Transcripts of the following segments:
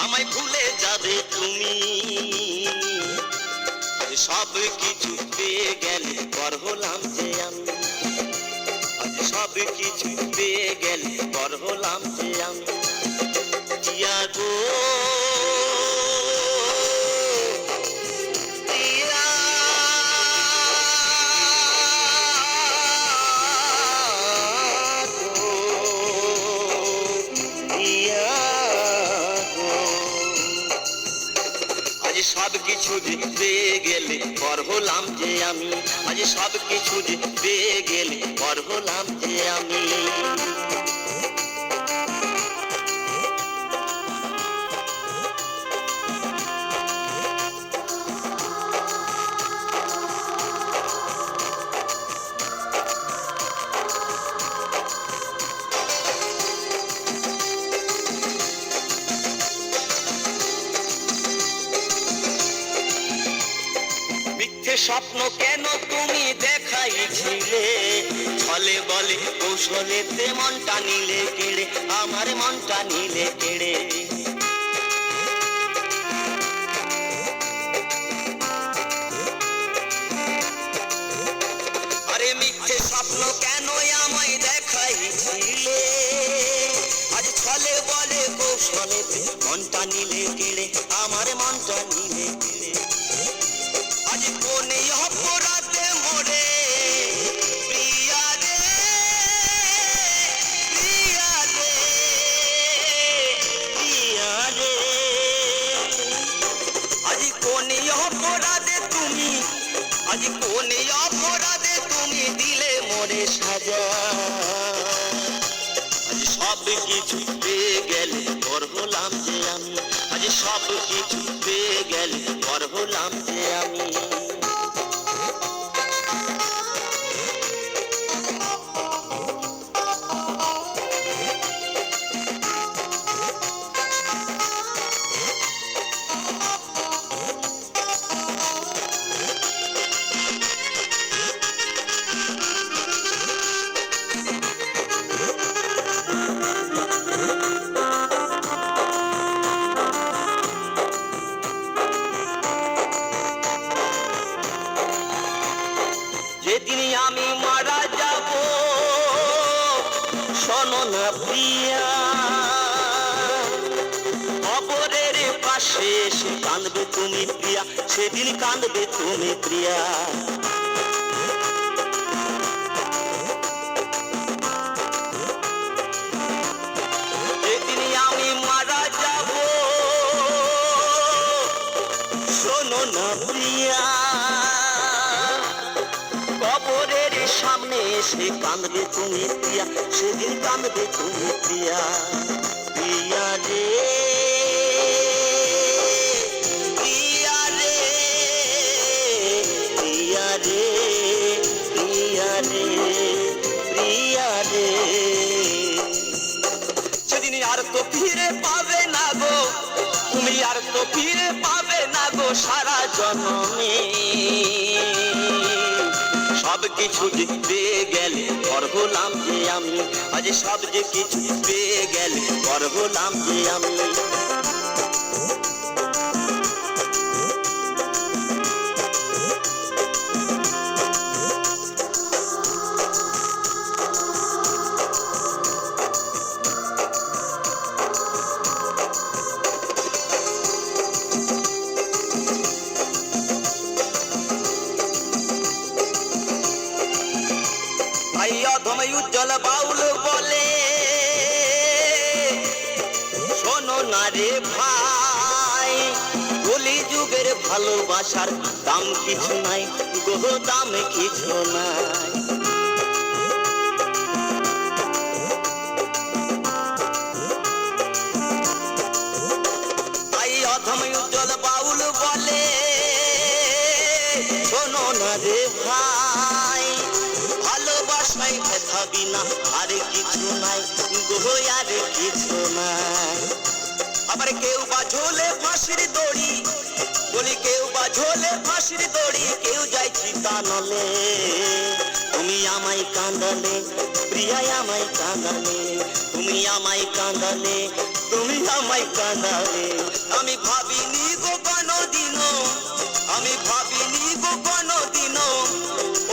আমায় ভুলে যাবে তুমি। আজ সব কিছু পেয়ে গেলে পর হলাম যে আমি, আজ সব কিছু পেয়ে গেলে পর হলাম যে আমি। টিয়া গো টিয়া, আজ সব কিছু যে পেয়ে গেলে পর হলাম যে আমি, আজ সব কিছু যে পেয়ে গেলে পর হলাম যে আমি। স্বপ্ন কেন তুমি দেখাইছিলে, ছলে বলে কৌশলেতে মনটা নিলে কেড়ে, আমার মনটা নিলে কেড়ে। আরে মিথ্যে স্বপ্ন কেন আমায় দেখাইছিলে, আজ ছলে বলে কৌশলেতে মনটা নিলে কেড়ে, আমার মনটা নিলে কেড়ে। আজ কোনে অপরাধে মোরে প্রিয়া রে, প্রিয়া রে, প্রিয়া রে। আজ কোনে অপরাধে তুমি, আজ কোনে অপরাধে তুমি দিলে মোরে সাজা। আজ সব কিছু পেয়ে গেলে পর হলাম যে আমি, আজ সব কিছু পেয়ে গেলে পর হলাম যে আমি। যেদিন আমি মারা যাব শোনো না প্রিয়া, কবরের পাশে এসে কাঁদবে তুমি প্রিয়া, সেদিন কাঁদবে তুমি প্রিয়া। যেদিন আমি মারা যাব শোনো না প্রিয়া, কবরের সামনে এসে কাঁদবে তুমি প্রিয়া, সেদিন কাঁদবে তুমি প্রিয়া। প্রিয়া রে, প্রিয়া রে, প্রিয়া রে, প্রিয়া রে, প্রিয়া রে। সেদিন আর তো ফিরে পাবে না গো তুমি, আর তো ফিরে পাবে না গো সারা জন্মে। সব কিছু যে পেয়ে গেলে পর হলাম যে আমি, আজ সব যে কিছু পেয়ে গেলে পর হলাম যে আমি। অধম উজ্জ্বল বাউল বলে শোনো না রে ভাই, কলি যুগের ভালোবাসার দাম কিছু নাই গো, দাম কিছু নাই। অধম উজ্জ্বল বাউল বলে শোনো না রে ভাই, ভালোবাসায় ব্যথা বিনা আর কিছু নাই গো, আর কিছু নাই। আবার কেউ ঝোলে ফাঁসির দড়ি, বলি কেউ বা ঝোলে ফাঁসির দড়ি, কেউ যাইছি কানলে। তুমি আমায় কাঁদালে প্রিয়া, আমায় কাঁদালে, তুমি আমায় কাঁদালে, তুমি আমায় কাঁদালে। আমি ভাবিনি গো কোনদিনও, আমি ভাবিনি গো কোনদিনও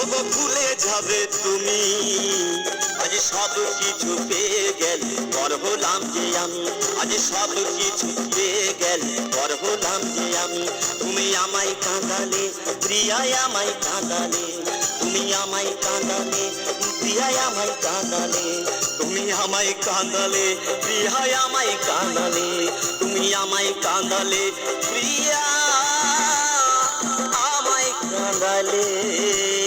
ওগো ভুলে যাবে তুমি। আজ সব কিছু পেয়ে গেলে পর হলাম যে আমি, আজ সব কিছু পেয়ে গেলে পর হলাম যে আমি। তুমি আমায় কাঁদালে প্রিয়া, আমায় কাঁদালে, তুমি আমায় কাঁদালে প্রিয়া, আমায় কাঁদালে, তুমি আমায় কাঁদালে প্রিয়া, আমায় কাঁদালে, তুমি আমায় কাঁদালে প্রিয়া, আমায় কাঁদালে।